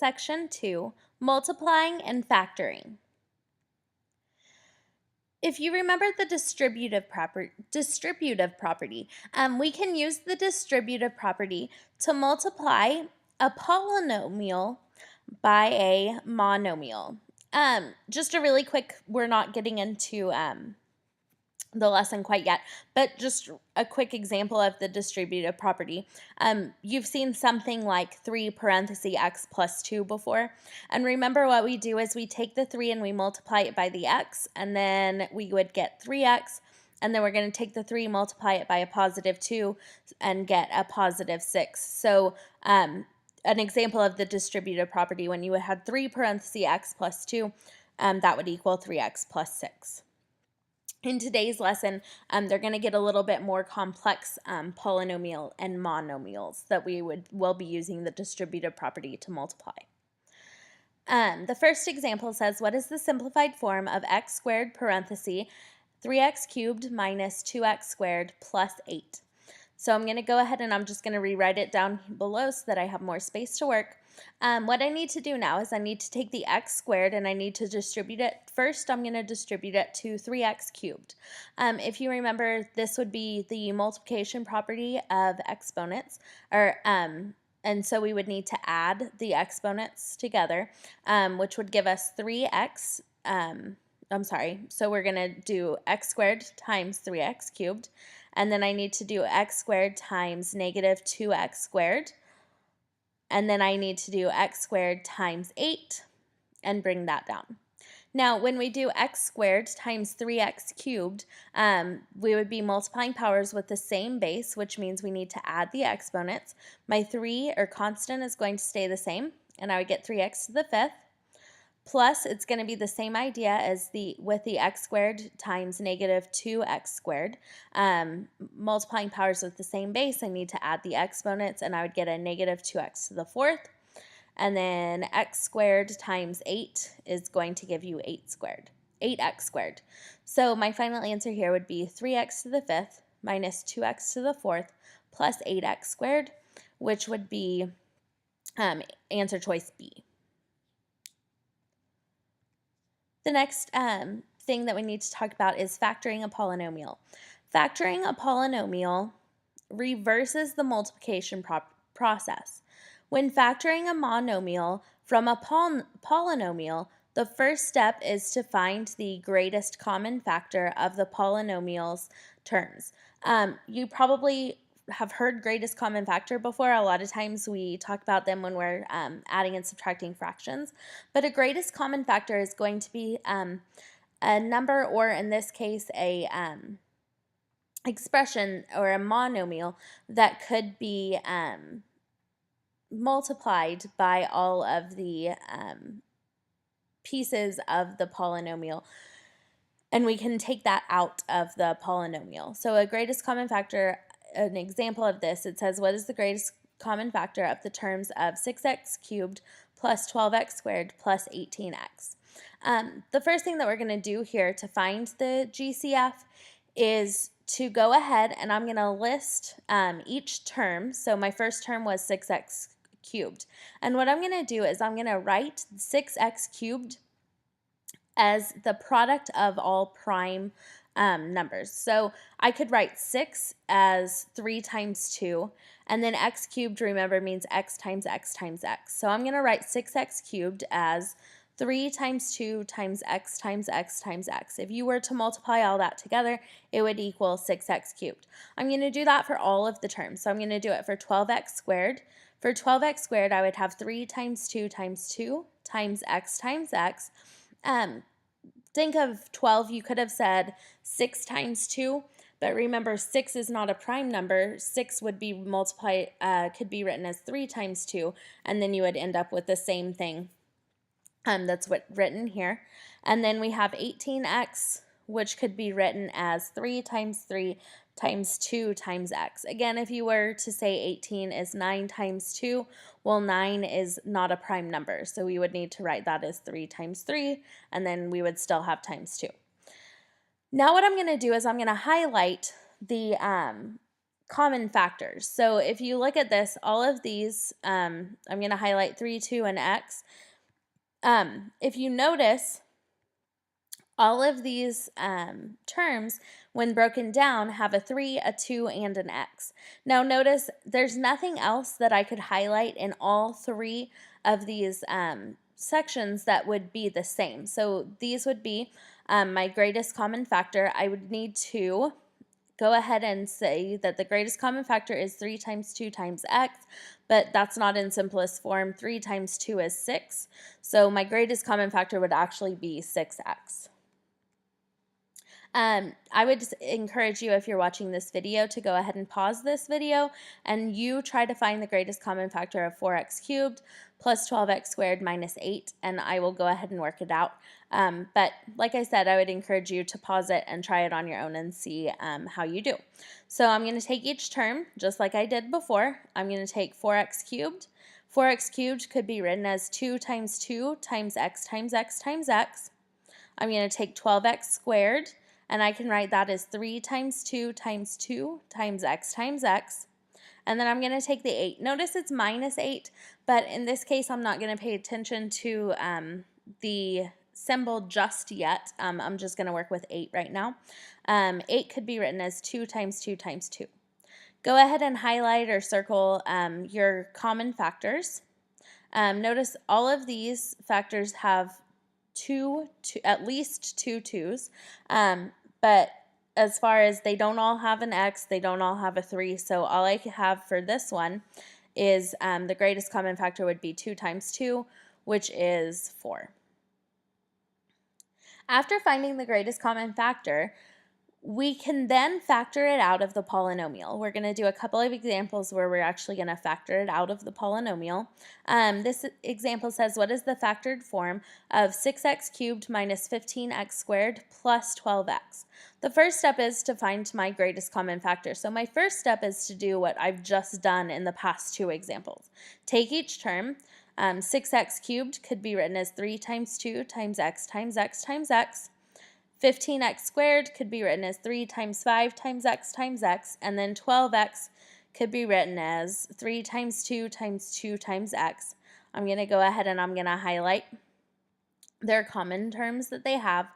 Section 2, Multiplying and Factoring. If you remember the distributive property, we can use the distributive property to multiply a polynomial by a monomial. Just a really quick, we're not getting into the lesson quite yet, but just a quick example of the distributive property. You've seen something like 3 parentheses x plus 2 before, and remember what we do is we take the 3 and we multiply it by the x, and then we would get 3x, and then we're going to take the 3, multiply it by a positive 2, and get a positive 6. So an example of the distributive property, when you had 3 parentheses x plus 2, that would equal 3x plus 6. In today's lesson, they're going to get a little bit more complex polynomial and monomials that will be using the distributive property to multiply. The first example says, what is the simplified form of x squared parenthesis 3x cubed minus 2x squared plus 8? So I'm going to go ahead and I'm just going to rewrite it down below so that I have more space to work. What I need to do now is I need to take the x squared and I need to distribute it. First, I'm going to distribute it to 3x cubed. If you remember, this would be the multiplication property of exponents, and so we would need to add the exponents together, which would give us 3x. So we're going to do x squared times 3x cubed, and then I need to do x squared times negative 2x squared, and then I need to do x squared times 8 and bring that down. Now, when we do x squared times 3x cubed, we would be multiplying powers with the same base, which means we need to add the exponents. My 3, or constant, is going to stay the same, and I would get 3x to the 5th. Plus, it's going to be the same idea as with the x squared times negative 2x squared. Multiplying powers with the same base, I need to add the exponents, and I would get a negative 2x to the 4th. And then x squared times 8 is going to give you 8x squared. So my final answer here would be 3x to the 5th minus 2x to the 4th plus 8x squared, which would be answer choice B. The next thing that we need to talk about is factoring a polynomial. Factoring a polynomial reverses the multiplication process. When factoring a monomial from a polynomial, the first step is to find the greatest common factor of the polynomial's terms. You probably have heard greatest common factor before. A lot of times we talk about them when we're adding and subtracting fractions, but a greatest common factor is going to be a number, or in this case a expression or a monomial that could be multiplied by all of the pieces of the polynomial, and we can take that out of the polynomial. So a greatest common factor, an example of this, it says, what is the greatest common factor of the terms of 6x cubed plus 12x squared plus 18x? The first thing that we're going to do here to find the GCF is to go ahead and I'm going to list each term. So my first term was 6x cubed. And what I'm going to do is I'm going to write 6x cubed as the product of all prime numbers. So I could write 6 as 3 times 2, and then x cubed, remember, means x times x times x. So I'm going to write 6x cubed as 3 times 2 times x times x times x. If you were to multiply all that together, it would equal 6x cubed. I'm going to do that for all of the terms. So I'm going to do it for 12x squared. For 12x squared, I would have 3 times 2 times 2 times x times x. Think of 12, you could have said 6 times 2, but remember 6 is not a prime number. 6 would be could be written as 3 times 2, and then you would end up with the same thing. That's written here. And then we have 18x, which could be written as 3 times 3 times 2 times x. Again, if you were to say 18 is 9 times 2, well, 9 is not a prime number, so we would need to write that as 3 times 3, and then we would still have times 2. Now what I'm going to do is I'm going to highlight the common factors. So if you look at this, all of these, I'm going to highlight 3, 2, and x. If you notice, all of these terms, when broken down, have a 3, a 2, and an x. Now notice there's nothing else that I could highlight in all 3 of these sections that would be the same. So these would be my greatest common factor. I would need to go ahead and say that the greatest common factor is 3 times 2 times x, but that's not in simplest form. 3 times 2 is 6. So my greatest common factor would actually be 6x. I would just encourage you, if you're watching this video, to go ahead and pause this video and you try to find the greatest common factor of 4x cubed plus 12x squared minus 8, and I will go ahead and work it out. But like I said, I would encourage you to pause it and try it on your own and see how you do. So I'm going to take each term just like I did before. I'm going to take 4x cubed. 4x cubed could be written as 2 times 2 times x times x times x. I'm going to take 12x squared, and I can write that as 3 times 2 times 2 times x times x. And then I'm going to take the 8. Notice it's minus 8, but in this case I'm not going to pay attention to the symbol just yet. I'm just going to work with 8 right now. 8 could be written as 2 times 2 times 2. Go ahead and highlight or circle your common factors. Notice all of these factors have at least two 2's. But as far as they don't all have an x, they don't all have a 3, so all I have for this one is the greatest common factor would be 2 times 2, which is 4. After finding the greatest common factor, we can then factor it out of the polynomial. We're going to do a couple of examples where we're actually going to factor it out of the polynomial. This example says, what is the factored form of 6x cubed minus 15x squared plus 12x? The first step is to find my greatest common factor. So my first step is to do what I've just done in the past 2 examples. Take each term. 6x cubed could be written as 3 times 2 times x times x times x. 15x squared could be written as 3 times 5 times x times x, and then 12x could be written as 3 times 2 times 2 times x. I'm going to go ahead and I'm going to highlight their common terms that they have.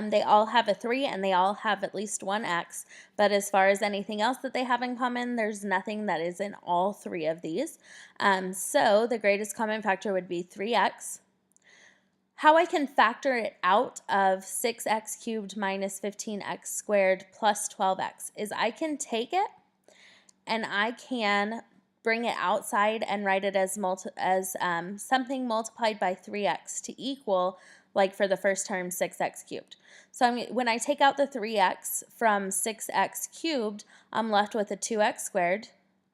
They all have a 3 and they all have at least one x, but as far as anything else that they have in common, there's nothing that is in all 3 of these. So the greatest common factor would be 3x. How I can factor it out of 6x cubed minus 15x squared plus 12x is I can take it and I can bring it outside and write it as something multiplied by 3x to equal, like for the first term, 6x cubed. So when I take out the 3x from 6x cubed, I'm left with a 2x squared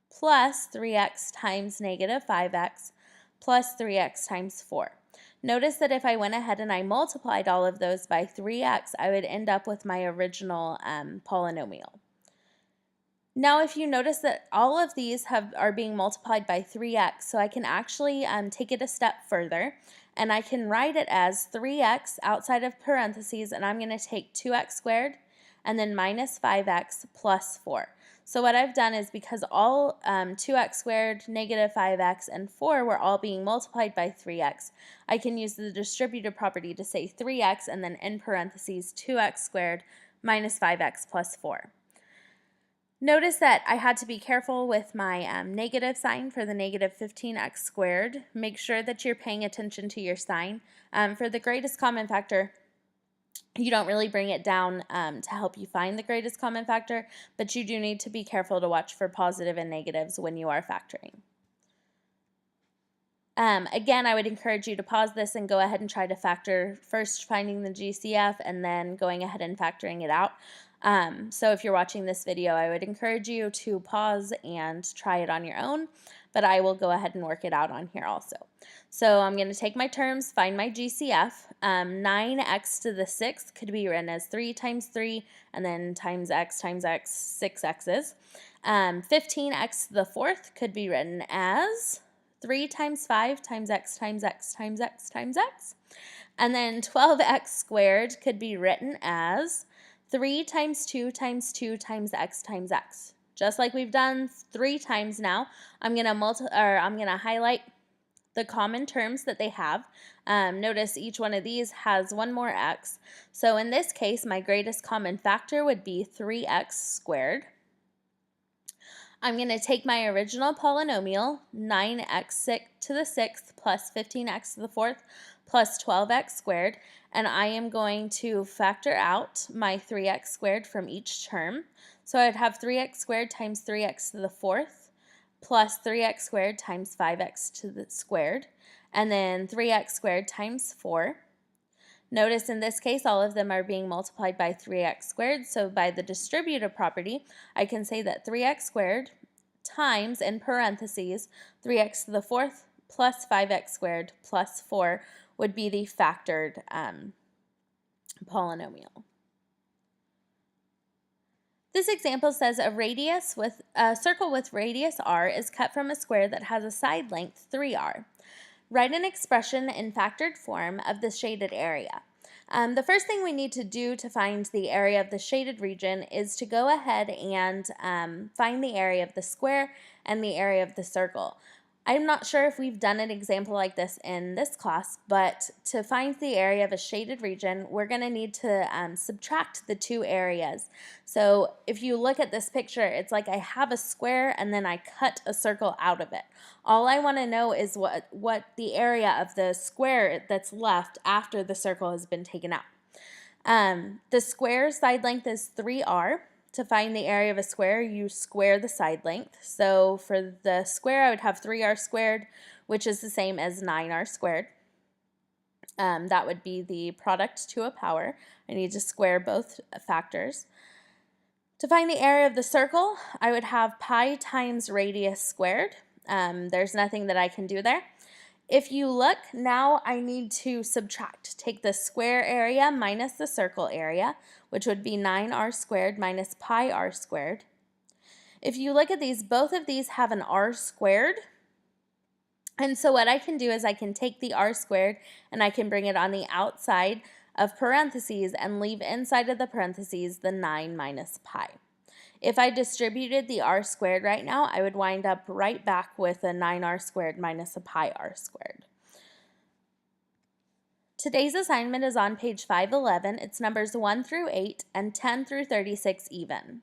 plus 3x times negative 5x plus 3x times 4. Notice that if I went ahead and I multiplied all of those by 3x, I would end up with my original polynomial. Now, if you notice that all of these are being multiplied by 3x, so I can actually take it a step further, and I can write it as 3x outside of parentheses, and I'm going to take 2x squared and then minus 5x plus 4. So what I've done is, because all 2x squared, negative 5x, and 4 were all being multiplied by 3x, I can use the distributive property to say 3x and then in parentheses 2x squared minus 5x plus 4. Notice that I had to be careful with my negative sign for the negative 15x squared. Make sure that you're paying attention to your sign. For the greatest common factor, you don't really bring it down to help you find the greatest common factor, but you do need to be careful to watch for positive and negatives when you are factoring. Again, I would encourage you to pause this and go ahead and try to factor, first finding the GCF and then going ahead and factoring it out. So if you're watching this video, I would encourage you to pause and try it on your own, but I will go ahead and work it out on here also. So I'm going to take my terms, find my GCF. 9x to the 6th could be written as 3 times 3 and then times x, 6 x's. 15x to the 4th could be written as 3 times 5 times x times x times x times x. And then 12x squared could be written as 3 times 2 times 2 times x times x. just like we've done 3 times now, I'm going to highlight the common terms that they have. Notice each one of these has one more x. So in this case, my greatest common factor would be 3x squared. I'm going to take my original polynomial, 9x to the 6th plus 15x to the 4th plus 12x squared, and I am going to factor out my 3x squared from each term. So I'd have 3x squared times 3x to the 4th plus 3x squared times 5x to the squared, and then 3x squared times 4. Notice in this case, all of them are being multiplied by 3x squared, so by the distributive property, I can say that 3x squared times, in parentheses, 3x to the 4th plus 5x squared plus 4 would be the factored polynomial. This example says a circle with radius r is cut from a square that has a side length 3r. Write an expression in factored form of the shaded area. The first thing we need to do to find the area of the shaded region is to go ahead and find the area of the square and the area of the circle. I'm not sure if we've done an example like this in this class, but to find the area of a shaded region, we're going to need to subtract the two areas. So if you look at this picture, it's like I have a square and then I cut a circle out of it. All I want to know is what the area of the square that's left after the circle has been taken out. The square side length is 3r. To find the area of a square, you square the side length. So for the square, I would have 3r squared, which is the same as 9r squared. That would be the product to a power. I need to square both factors. To find the area of the circle, I would have pi times radius squared. There's nothing that I can do there. If you look, now I need to subtract. Take the square area minus the circle area, which would be 9r squared minus pi r squared. If you look at these, both of these have an r squared. And so what I can do is I can take the r squared and I can bring it on the outside of parentheses and leave inside of the parentheses the 9 minus pi. If I distributed the r squared right now, I would wind up right back with a 9r squared minus a pi r squared. Today's assignment is on page 511. It's numbers 1 through 8 and 10 through 36 even.